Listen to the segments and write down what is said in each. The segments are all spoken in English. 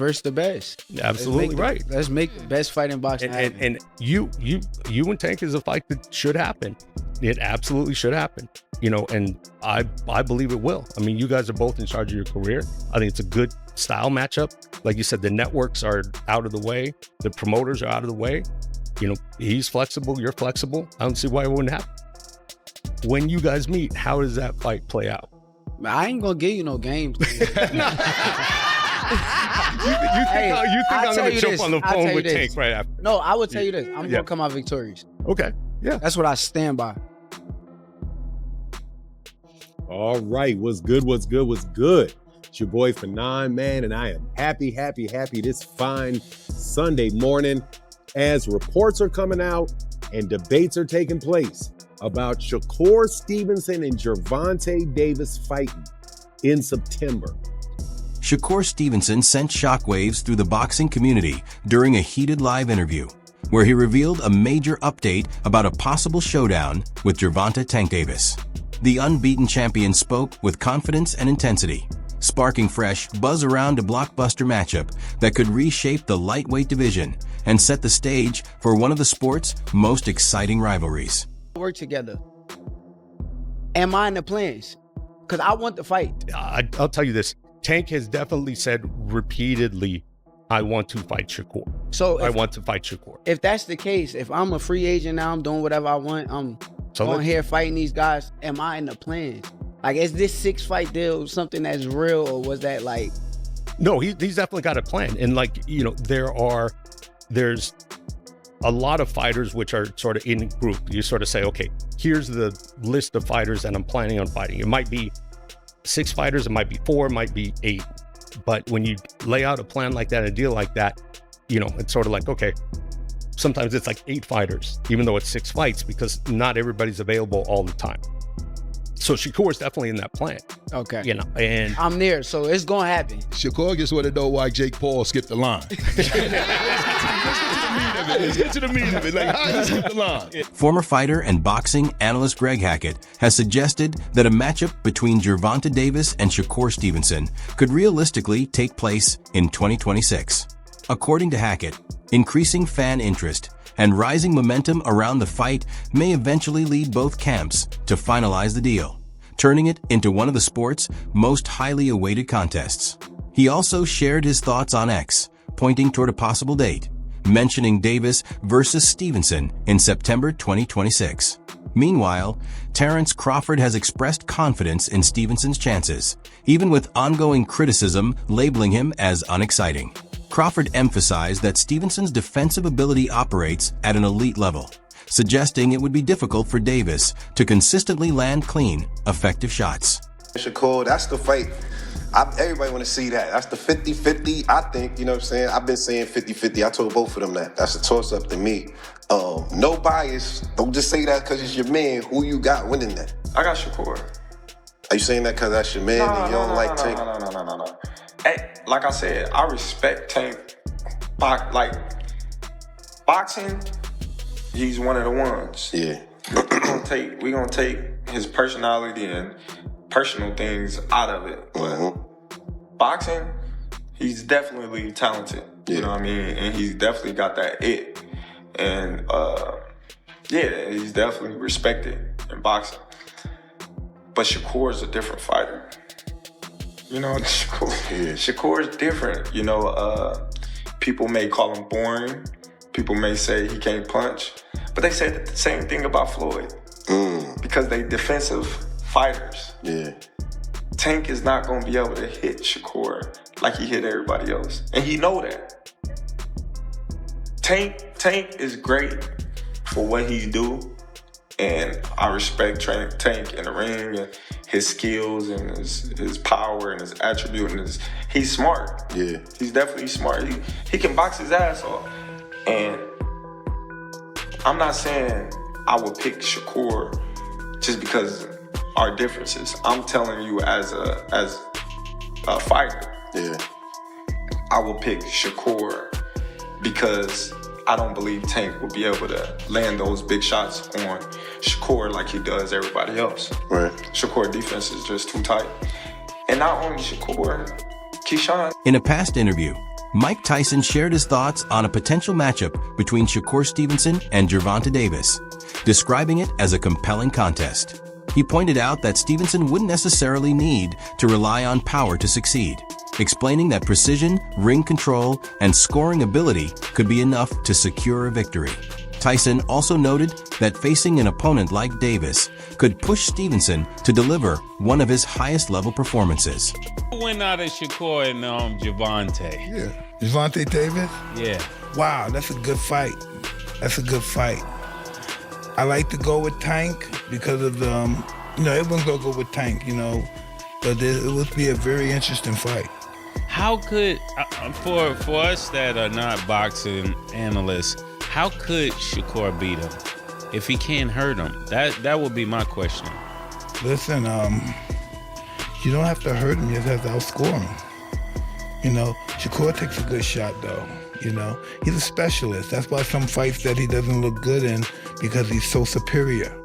versus the best. Absolutely right. Let's make the best fight in boxing happen. And you and Tank is a fight that should happen. It absolutely should happen. And I believe it will. I mean, you guys are both in charge of your career. I think it's a good style matchup. Like you said, the networks are out of the way. The promoters are out of the way. He's flexible. You're flexible. I don't see why it wouldn't happen. When you guys meet, how does that fight play out? I ain't gonna give you no games. You think I'm going to jump on the phone with Tank right after? No, I would tell you this. I'm going to come out victorious. Okay. Yeah. That's what I stand by. All right. What's good? It's your boy Fanon, man, and I am happy this fine Sunday morning as reports are coming out and debates are taking place about Shakur Stevenson and Gervonta Davis fighting in September. Shakur Stevenson sent shockwaves through the boxing community during a heated live interview, where he revealed a major update about a possible showdown with Gervonta "Tank" Davis. The unbeaten champion spoke with confidence and intensity, sparking fresh buzz around a blockbuster matchup that could reshape the lightweight division and set the stage for one of the sport's most exciting rivalries. Work together. Am I in the plans? Because I want the fight. I'll tell you this. Tank has definitely said repeatedly, I want to fight Shakur. I want to fight Shakur. If that's the case, if I'm a free agent now, I'm doing whatever I want, I'm on here fighting these guys, am I in the plans? Like, is this 6-fight deal something that's real, or was that like... No, he's definitely got a plan. And there's a lot of fighters which are sort of in group. You sort of say, okay, here's the list of fighters that I'm planning on fighting. It might be 6 fighters, it might be 4, it might be 8. But when you lay out a plan like that, a deal like that, it's sort of like, okay, sometimes it's like 8 fighters, even though it's 6 fights, because not everybody's available all the time. So Shakur is definitely in that plan. Okay. And I'm there, so it's going to happen. Shakur just want to know why Jake Paul skipped the line. Let's get to the meat of it. Like, how did he skip the line? Former fighter and boxing analyst Greg Hackett has suggested that a matchup between Gervonta Davis and Shakur Stevenson could realistically take place in 2026. According to Hackett, increasing fan interest and rising momentum around the fight may eventually lead both camps to finalize the deal, turning it into one of the sport's most highly awaited contests. He also shared his thoughts on X, pointing toward a possible date, mentioning Davis versus Stevenson in September 2026. Meanwhile, Terrence Crawford has expressed confidence in Stevenson's chances, even with ongoing criticism labeling him as unexciting. Crawford emphasized that Stevenson's defensive ability operates at an elite level, suggesting it would be difficult for Davis to consistently land clean, effective shots. Shakur, that's the fight. Everybody want to see that. That's the 50-50, I think, what I'm saying? I've been saying 50-50. I told both of them that. That's a toss-up to me. No bias. Don't just say that because it's your man. Who you got winning that? I got Shakur. Are you saying that because that's your man and you don't like Tank? No. Hey, like I said, I respect Tank. Boxing, he's one of the ones. Yeah. We're gonna take his personality and personal things out of it. But boxing, he's definitely talented. Yeah. You know what I mean? And he's definitely got that it. And he's definitely respected in boxing. But Shakur is a different fighter. Shakur is different. People may call him boring. People may say he can't punch. But they say the same thing about Floyd. Because they defensive fighters. Yeah. Tank is not going to be able to hit Shakur like he hit everybody else. And he know that. Tank is great for what he do. And I respect Tank in the ring and his skills and his power and his attribute and he's smart. Yeah. He's definitely smart. He can box his ass off. And I'm not saying I would pick Shakur just because our differences. I'm telling you as a fighter. Yeah. I will pick Shakur because I don't believe Tank will be able to land those big shots on Shakur like he does everybody else. Right. Shakur defense is just too tight. And not only Shakur, Keyshawn. In a past interview, Mike Tyson shared his thoughts on a potential matchup between Shakur Stevenson and Gervonta Davis, describing it as a compelling contest. He pointed out that Stevenson wouldn't necessarily need to rely on power to succeed, explaining that precision, ring control, and scoring ability could be enough to secure a victory. Tyson also noted that facing an opponent like Davis could push Stevenson to deliver one of his highest-level performances. Who went out of Shakur and Gervonta? Yeah. Gervonta Davis? Yeah. Wow, that's a good fight. That's a good fight. I like to go with Tank because of everyone's gonna go with Tank, but it would be a very interesting fight. How could, for us that are not boxing analysts, how could Shakur beat him if he can't hurt him? That would be my question. Listen, you don't have to hurt him, you just have to outscore him. Shakur takes a good shot though. He's a specialist. That's why some fights that he doesn't look good in, because he's so superior.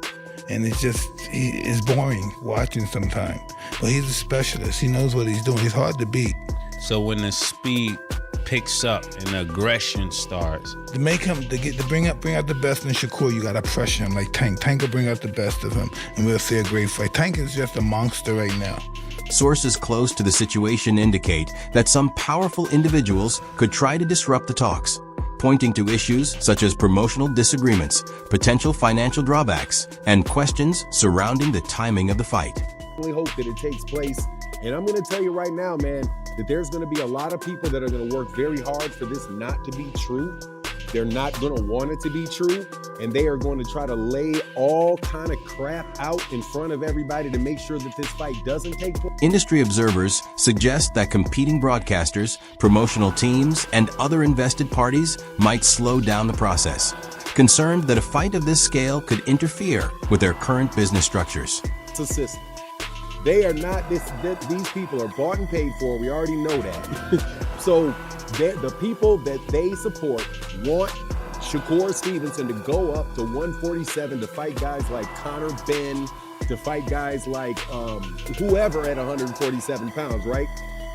And it's boring watching sometimes. But he's a specialist. He knows what he's doing. He's hard to beat. So when the speed picks up and the aggression starts, to bring out the best in Shakur, you gotta pressure him like Tank. Tank will bring out the best of him, and we'll see a great fight. Tank is just a monster right now. Sources close to the situation indicate that some powerful individuals could try to disrupt the talks, pointing to issues such as promotional disagreements, potential financial drawbacks, and questions surrounding the timing of the fight. We hope that it takes place. And I'm going to tell you right now, man, that there's going to be a lot of people that are going to work very hard for this not to be true. They're not going to want it to be true, and they are going to try to lay all kind of crap out in front of everybody to make sure that this fight doesn't take place. Industry observers suggest that competing broadcasters, promotional teams, and other invested parties might slow down the process, concerned that a fight of this scale could interfere with their current business structures. It's a system. They are not these people are bought and paid for. We already know that. So the people that they support want Shakur Stevenson to go up to 147 to fight guys like Conor Ben, to fight guys like whoever at 147 pounds, right?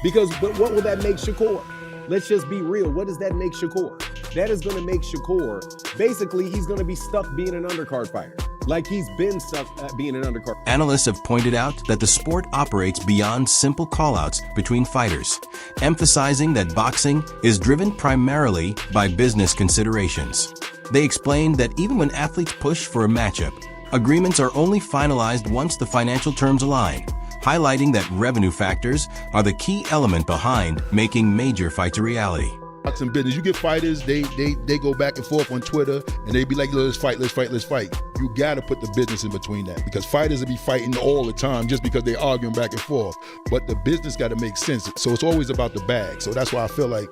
But what will that make Shakur? Let's just be real. What does that make Shakur? That is going to make Shakur, basically, he's going to be stuck being an undercard fighter. Like he's been stuck at being an undercard. Analysts have pointed out that the sport operates beyond simple callouts between fighters, emphasizing that boxing is driven primarily by business considerations. They explained that even when athletes push for a matchup, agreements are only finalized once the financial terms align, highlighting that revenue factors are the key element behind making major fights a reality. Boxing business, you get fighters, they go back and forth on Twitter, and they be like, let's fight. You gotta put the business in between that, because fighters will be fighting all the time just because they're arguing back and forth. But the business gotta make sense. So it's always about the bag. So that's why I feel like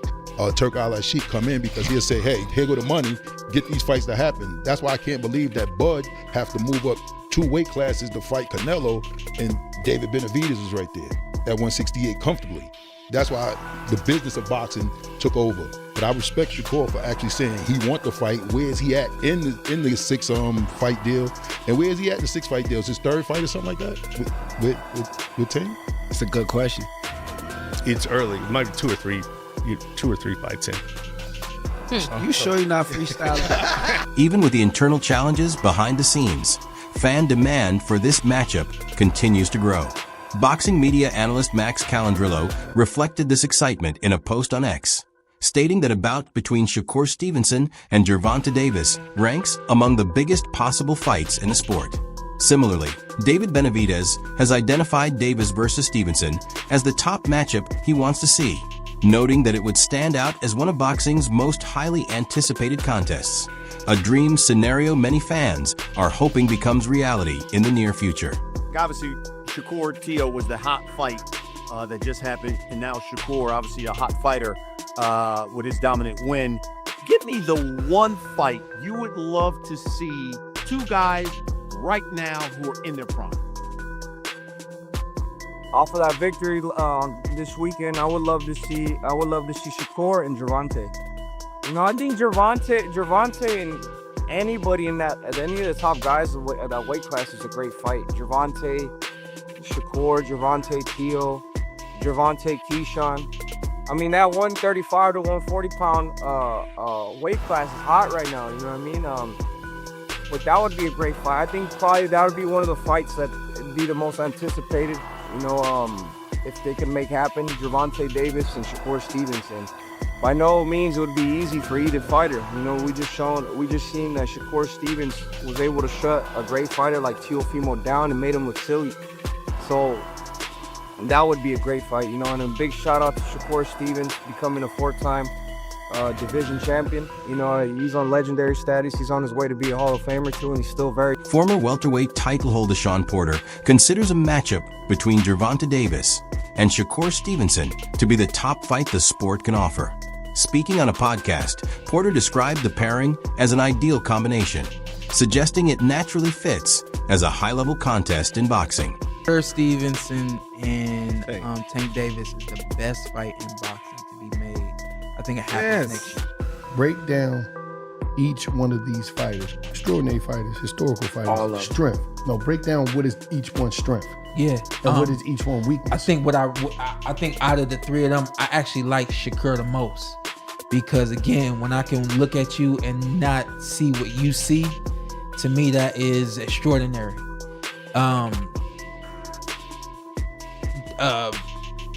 Turk Al-Sheikh come in, because he'll say, hey, here go the money, get these fights to happen. That's why I can't believe that Bud have to move up 2 weight classes to fight Canelo, and David Benavidez is right there at 168 comfortably. That's why the business of boxing took over. But I respect Shakur for actually saying he want the fight. Where is he at in the 6 fight deal? And where is he at in the 6 fight deal? Is his 3rd fight or something like that with Tank? It's a good question. It's early. It might be 2 or 3 fights in. You sure you're not freestyling? Even with the internal challenges behind the scenes, fan demand for this matchup continues to grow. Boxing media analyst Max Calandrillo reflected this excitement in a post on X, stating that a bout between Shakur Stevenson and Gervonta Davis ranks among the biggest possible fights in the sport. Similarly, David Benavidez has identified Davis versus Stevenson as the top matchup he wants to see, noting that it would stand out as one of boxing's most highly anticipated contests, a dream scenario many fans are hoping becomes reality in the near future. Obviously, Shakur-Teo was the hot fight that just happened, and now Shakur, obviously a hot fighter with his dominant win. Give me the one fight you would love to see 2 guys right now who are in their prime. Off of that victory this weekend, I would love to see Shakur and Gervonta. I think Gervonta and anybody in any of the top guys at that weight class is a great fight. Gervonta, Shakur, Gervonta, Teo, Gervonta, Keyshawn. I mean, that 135 to 140 pound weight class is hot right now. You know what I mean? But that would be a great fight. I think probably that would be one of the fights that would be the most anticipated. You know, if they can make happen, Gervonta Davis and Shakur Stevenson. By no means it would be easy for either fighter. You know, we just seen that Shakur Stevens was able to shut a great fighter like Teofimo down and made him look silly. So that would be a great fight, you know. And a big shout out to Shakur Stevens becoming a 4-time division champion. You know, he's on legendary status. He's on his way to be a Hall of Famer too, and he's still very. Former welterweight title holder Sean Porter considers a matchup between Gervonta Davis and Shakur Stevenson to be the top fight the sport can offer. Speaking on a podcast, Porter described the pairing as an ideal combination, suggesting it naturally fits as a high-level contest in boxing. Shakur Stevenson and Tank Davis is the best fight in boxing to be made. I think it happens next year. Break down each one of these fighters, extraordinary fighters, historical fighters, strength. No, break down what is each one's strength. Yeah. And what is each one weakness. I think I think out of the three of them, I actually like Shakur the most. Because again, when I can look at you and not see what you see, to me that is extraordinary.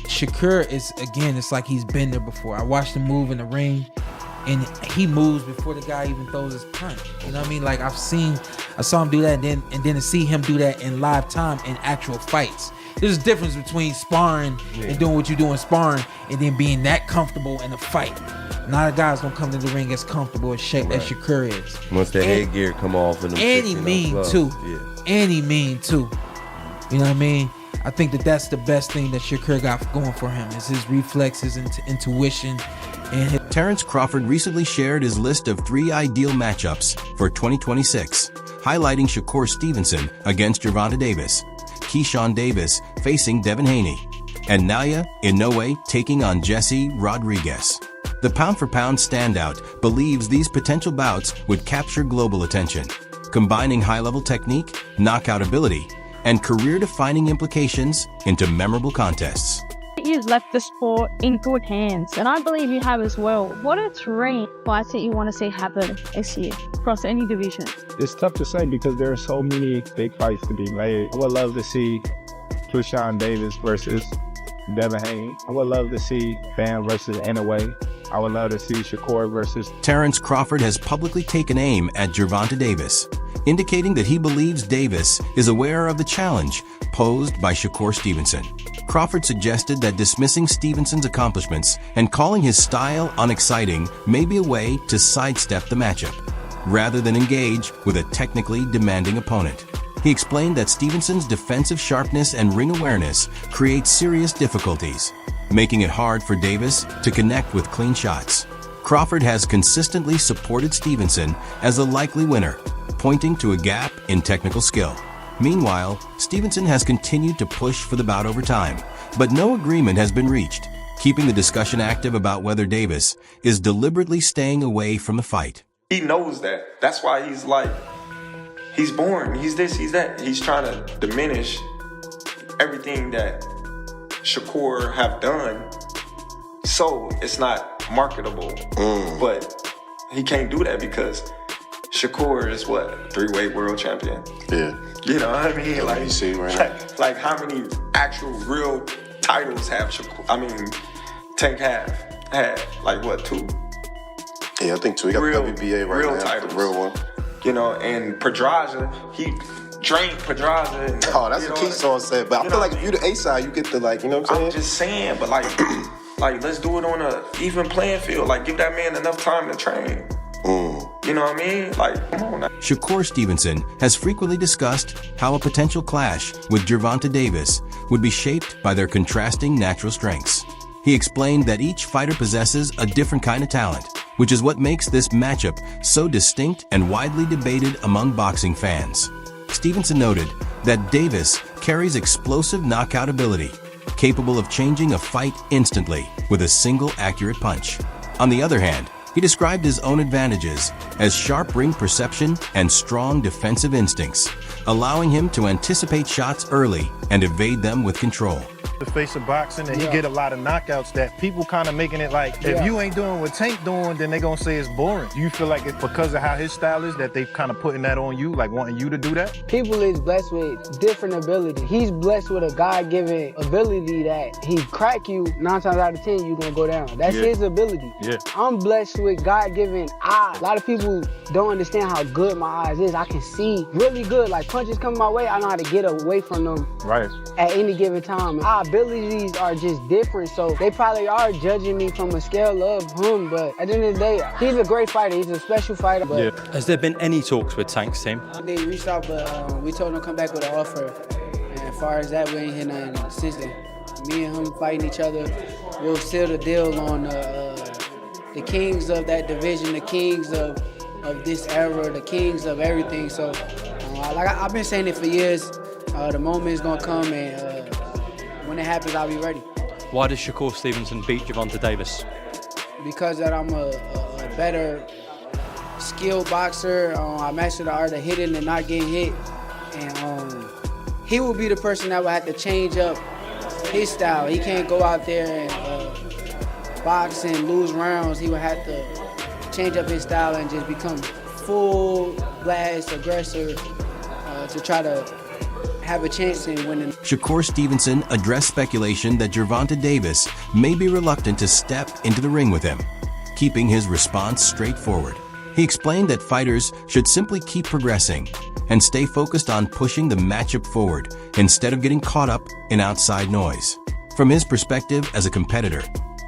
Shakur is, again, it's like he's been there before. I watched him move in the ring, and he moves before the guy even throws his punch. You know what I mean? Like I saw him do that, and then to see him do that in live time in actual fights. There's a difference between sparring and doing what you do in sparring, and then being that comfortable in a fight. Not a guy's gonna come to the ring as comfortable as Shakur is. Once the headgear come off, and he mean too. And he mean too. You know what I mean? I think that's the best thing that Shakur got going for him is his reflexes and intuition. And Terrence Crawford recently shared his list of 3 ideal matchups for 2026, highlighting Shakur Stevenson against Gervonta Davis, Keyshawn Davis facing Devin Haney, and Nalia Inoue taking on Jesse Rodriguez. The pound-for-pound standout believes these potential bouts would capture global attention, combining high-level technique, knockout ability, and career-defining implications into memorable contests. You've left the sport in good hands, and I believe you have as well. What are 3 fights that you want to see happen this year across any division? It's tough to say because there are so many big fights to be made. I would love to see Keyshawn Davis versus Devin Haney. I would love to see Bam versus Inoue. I would love to see Shakur versus... Terrence Crawford has publicly taken aim at Gervonta Davis, indicating that he believes Davis is aware of the challenge posed by Shakur Stevenson. Crawford suggested that dismissing Stevenson's accomplishments and calling his style unexciting may be a way to sidestep the matchup, rather than engage with a technically demanding opponent. He explained that Stevenson's defensive sharpness and ring awareness create serious difficulties, making it hard for Davis to connect with clean shots. Crawford has consistently supported Stevenson as a likely winner, pointing to a gap in technical skill. Meanwhile, Stevenson has continued to push for the bout over time, but no agreement has been reached, keeping the discussion active about whether Davis is deliberately staying away from the fight. He knows that. That's why he's like, he's boring, he's this, he's that. He's trying to diminish everything that Shakur have done, so it's not marketable. But he can't do that because Shakur is what, 3-weight world champion? Yeah. You know what I mean? Yeah, like, you see right now. Like how many actual real titles have Shakur? I mean, Tank had like what, 2? Yeah, I think 2. He got real, WBA right real now, titles. the real one. You know, and Pedraza, he drank Pedraza. And, that's what Keyshawn said. But I feel like if you're the A side, you get the, like, you know what I'm saying? I'm just saying, but like, let's do it on a even playing field. Like, give that man enough time to train. You know what I mean? Like, come on now. Shakur Stevenson has frequently discussed how a potential clash with Gervonta Davis would be shaped by their contrasting natural strengths. He explained that each fighter possesses a different kind of talent, which is what makes this matchup so distinct and widely debated among boxing fans. Stevenson noted that Davis carries explosive knockout ability, capable of changing a fight instantly with a single accurate punch. On the other hand, he described his own advantages as sharp ring perception and strong defensive instincts, allowing him to anticipate shots early and evade them with control. the face of boxing, and he get a lot of knockouts that people kind of making it like, if you ain't doing what Tank doing, then they gonna say it's boring. Do you feel like it's because of how his style is that they kind of putting that on you, like wanting you to do that? People is blessed with different ability. He's blessed with a God-given ability that he crack you 9 times out of 10, you gonna go down. That's his ability. Yeah. I'm blessed with God-given eyes. A lot of people don't understand how good my eyes is. I can see really good. Like punches come my way, I know how to get away from them at any given time. Our abilities are just different, so they probably are judging me from a scale of him, but at the end of the day, he's a great fighter. He's a special fighter. But Has there been any talks with Tank's team? they reached out, but we told him to come back with an offer. And as far as that, we ain't hear nothing since then. Me and him fighting each other, we'll seal the deal on the kings of that division, the kings of this era, the kings of everything. So, like I've been saying it for years, the moment is gonna come, and when it happens, I'll be ready. Why does Shakur Stevenson beat Gervonta Davis? Because that I'm a better skilled boxer. I mastered the art of hitting and not getting hit, and he will be the person that will have to change up his style. He can't go out there and box and lose rounds. He will have to change up his style and just become full blast aggressor to try to have a chance in winning. Shakur Stevenson addressed speculation that Gervonta Davis may be reluctant to step into the ring with him, keeping his response straightforward. He explained that fighters should simply keep progressing and stay focused on pushing the matchup forward instead of getting caught up in outside noise. From his perspective as a competitor,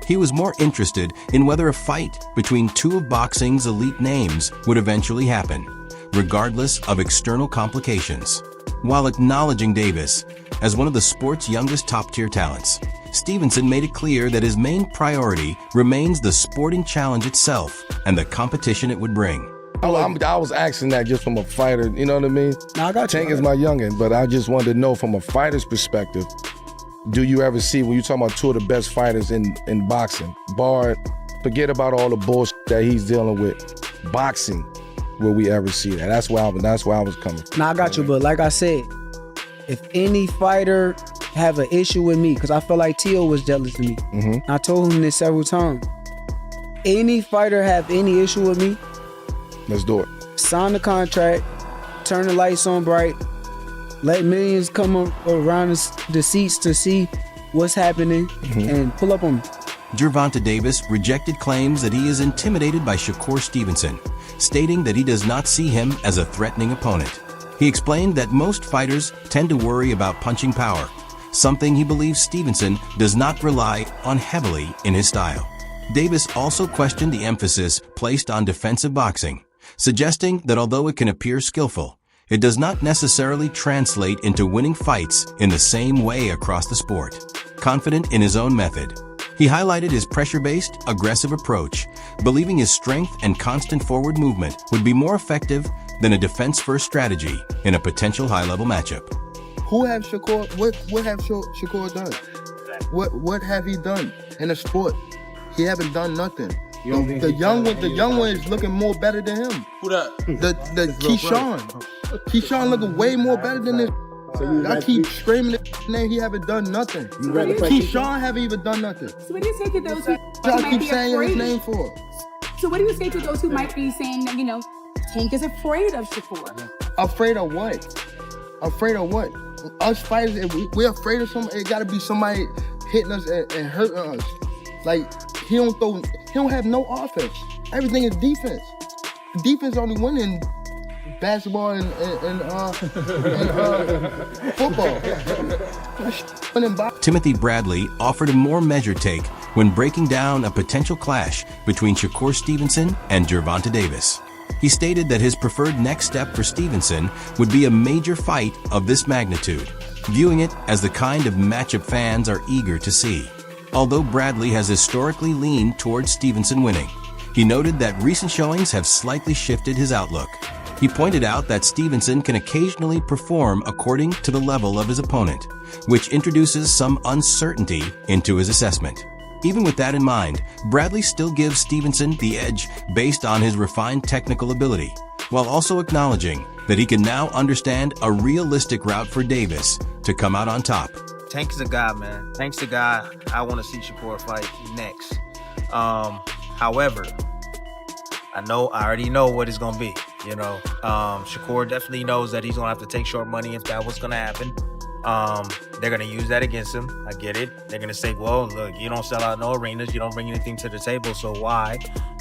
he was more interested in whether a fight between two of boxing's elite names would eventually happen, regardless of external complications. While acknowledging Davis as one of the sport's youngest top-tier talents, Stevenson made it clear that his main priority remains the sporting challenge itself and the competition it would bring. I was asking that just from a fighter, you know what I mean? No, I got you. Tank is my youngin', but I just wanted to know from a fighter's perspective, do you ever see, when you're talking about two of the best fighters in boxing, forget about all the bullshit that he's dealing with, boxing, will we ever see that? That's where I was coming from. Nah, I got you, but like I said, if any fighter have an issue with me, because I feel like T.O. was jealous of me. I told him this several times. Any fighter have any issue with me, let's do it. Sign the contract, turn the lights on bright, let millions come around the seats to see what's happening, and pull up on me. Gervonta Davis rejected claims that he is intimidated by Shakur Stevenson, stating that he does not see him as a threatening opponent. He explained that most fighters tend to worry about punching power, something he believes Stevenson does not rely on heavily in his style. Davis also questioned the emphasis placed on defensive boxing, suggesting that although it can appear skillful, it does not necessarily translate into winning fights in the same way across the sport. Confident in his own method, he highlighted his pressure-based, aggressive approach, believing his strength and constant forward movement would be more effective than a defense-first strategy in a potential high-level matchup. Who have Shakur? What have Shakur done? What have he done in the sport? He haven't done nothing. The young one is looking more better than him. Who that? The Keyshawn. Keyshawn looking way more better than this. I keep screaming his name. He haven't done nothing. Keyshawn haven't even done nothing. So what do you say to those who Y'all might keep be saying his afraid? name for? So what do you say to those who might be saying that, Tank is afraid of Shakur? Afraid of what? Afraid of what? Us fighters, if we're afraid of somebody, it gotta be somebody hitting us and hurting us. Like, he don't have no offense. Everything is defense. Defense only win in basketball and football. Timothy Bradley offered a more measured take when breaking down a potential clash between Shakur Stevenson and Gervonta Davis. He stated that his preferred next step for Stevenson would be a major fight of this magnitude, viewing it as the kind of matchup fans are eager to see. Although Bradley has historically leaned towards Stevenson winning, he noted that recent showings have slightly shifted his outlook. He pointed out that Stevenson can occasionally perform according to the level of his opponent, which introduces some uncertainty into his assessment. Even with that in mind, Bradley still gives Stevenson the edge based on his refined technical ability, while also acknowledging that he can now understand a realistic route for Davis to come out on top. Tank is a guy, man. Tank's the guy I want to see Shakur fight next. However, I already know what it's gonna be. You know, Shakur definitely knows that he's gonna have to take short money if that was gonna happen. They're gonna use that against him. I get it. They're gonna say, well, look, you don't sell out no arenas, you don't bring anything to the table, so why?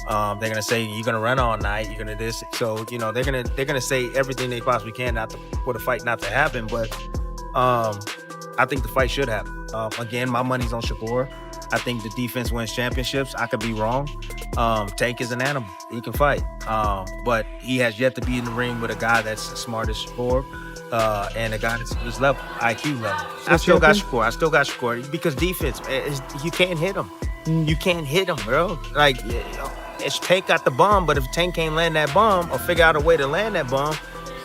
They're gonna say you're gonna run all night, you're gonna this. So, you know, they're gonna say everything they possibly can for the fight not to happen. But I think the fight should happen. Again, my money's on Shakur. I think the defense wins championships. I could be wrong. Tank is an animal. He can fight. But he has yet to be in the ring with a guy that's as smart as Shakur. And a guy that's his level, IQ level. I still got Shakur because defense, you can't hit him. You can't hit him, bro. Like, it's Tank got the bomb, but if Tank can't land that bomb or figure out a way to land that bomb,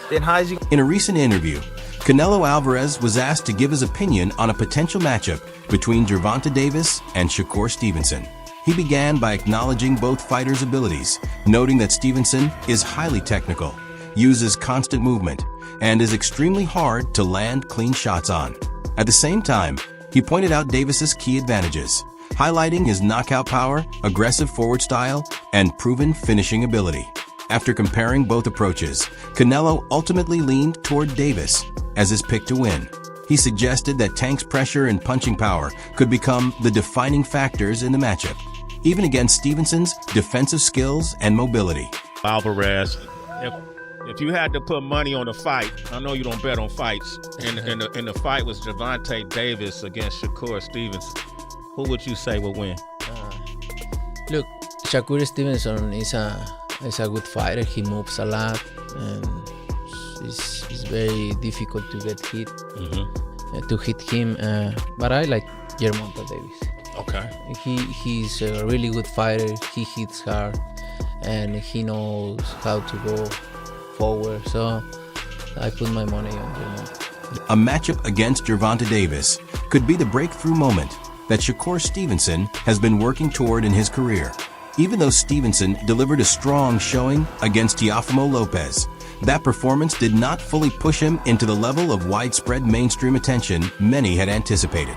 then how is he? In a recent interview, Canelo Alvarez was asked to give his opinion on a potential matchup between Gervonta Davis and Shakur Stevenson. He began by acknowledging both fighters' abilities, noting that Stevenson is highly technical, uses constant movement, and is extremely hard to land clean shots on. At the same time, he pointed out Davis's key advantages, highlighting his knockout power, aggressive forward style, and proven finishing ability. After comparing both approaches, Canelo ultimately leaned toward Davis as his pick to win. He suggested that Tank's pressure and punching power could become the defining factors in the matchup, even against Stevenson's defensive skills and mobility. Alvarez, if you had to put money on a fight, I know you don't bet on fights, and the fight was Gervonta Davis against Shakur Stevenson, who would you say would win? Look, Shakur Stevenson is a good fighter. He moves a lot, and it's very difficult to get hit, to hit him. But I like Gervonta Davis. Okay. He's a really good fighter. He hits hard, and he knows how to go forward. So I put my money on Gervonta. A matchup against Gervonta Davis could be the breakthrough moment that Shakur Stevenson has been working toward in his career. Even though Stevenson delivered a strong showing against Teofimo Lopez, that performance did not fully push him into the level of widespread mainstream attention many had anticipated.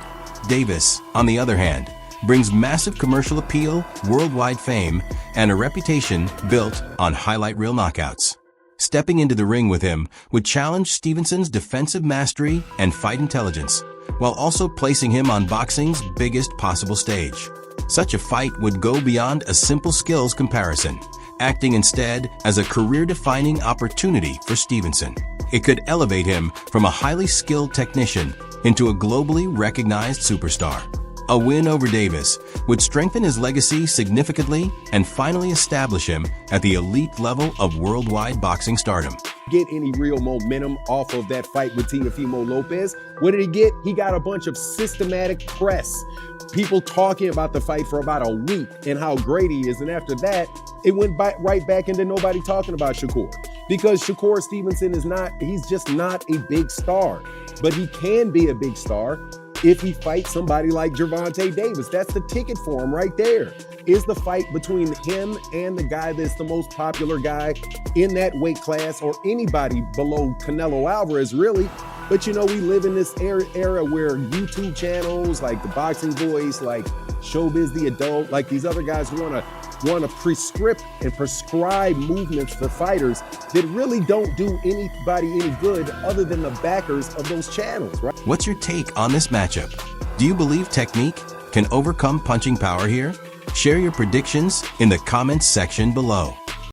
Davis, on the other hand, brings massive commercial appeal, worldwide fame, and a reputation built on highlight reel knockouts. Stepping into the ring with him would challenge Stevenson's defensive mastery and fight intelligence, while also placing him on boxing's biggest possible stage. Such a fight would go beyond a simple skills comparison, acting instead as a career-defining opportunity for Stevenson. It could elevate him from a highly skilled technician into a globally recognized superstar. A win over Davis would strengthen his legacy significantly and finally establish him at the elite level of worldwide boxing stardom. Get any real momentum off of that fight with Teofimo Lopez? What did he get? He got a bunch of systematic press. People talking about the fight for about a week and how great he is. And after that, it went right back into nobody talking about Shakur. Because Shakur Stevenson he's just not a big star. But he can be a big star if he fights somebody like Gervonta Davis. That's the ticket for him right there. Is the fight between him and the guy that's the most popular guy in that weight class, or anybody below Canelo Alvarez, really. But you know, we live in this era where YouTube channels like The Boxing Voice, like Showbiz the Adult, like these other guys want to prescribe movements for fighters that really don't do anybody any good other than the backers of those channels, right? What's your take on this matchup? Do you believe technique can overcome punching power here? Share your predictions in the comments section below.